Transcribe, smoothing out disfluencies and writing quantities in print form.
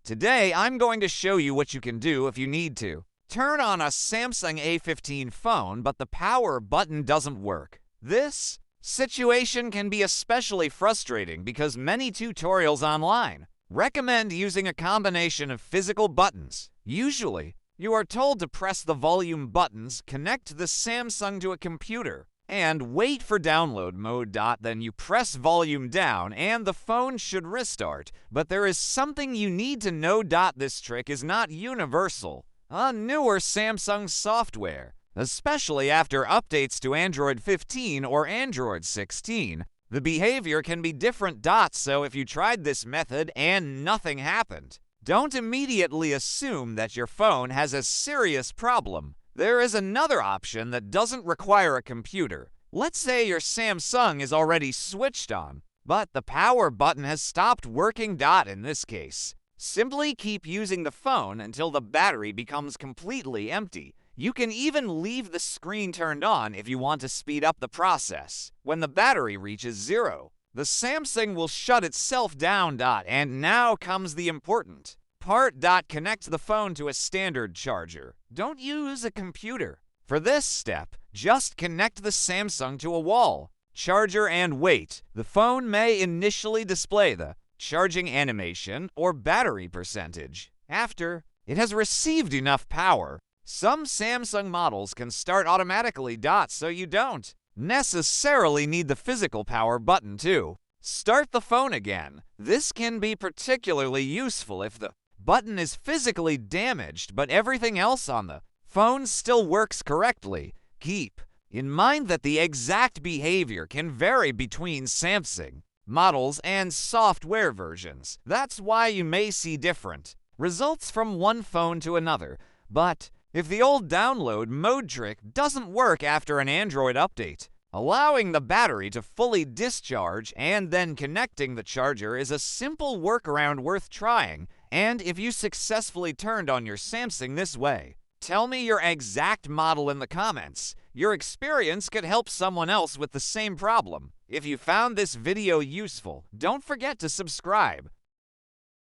Today, I'm going to show you what you can do if you need to. Turn on a Samsung A15 phone, but the power button doesn't work. This situation can be especially frustrating because many tutorials online recommend using a combination of physical buttons. Usually, you are told to press the volume buttons, connect the Samsung to a computer, and wait for download mode. Then you press volume down and the phone should restart. But there is something you need to know. This trick is not universal. A newer Samsung software, especially after updates to Android 15 or Android 16, the behavior can be different. So if you tried this method and nothing happened, don't immediately assume that your phone has a serious problem. There is another option that doesn't require a computer. Let's say your Samsung is already switched on, but the power button has stopped working. In this case, simply keep using the phone until the battery becomes completely empty. You can even leave the screen turned on if you want to speed up the process. When the battery reaches zero, the Samsung will shut itself down. And now comes the important part. Connect the phone to a standard charger. Don't use a computer. For this step, just connect the Samsung to a wall charger and wait. The phone may initially display the charging animation or battery percentage. After it has received enough power, some Samsung models can start automatically. So you don't necessarily need the physical power button to start the phone again. This can be particularly useful if the button is physically damaged but everything else on the phone still works correctly. Keep in mind that the exact behavior can vary between Samsung models and software versions. That's why you may see different results from one phone to another. But if the old download mode trick doesn't work after an Android update, allowing the battery to fully discharge and then connecting the charger is a simple workaround worth trying. And if you successfully turned on your Samsung this way, tell me your exact model in the comments. Your experience could help someone else with the same problem. If you found this video useful, don't forget to subscribe.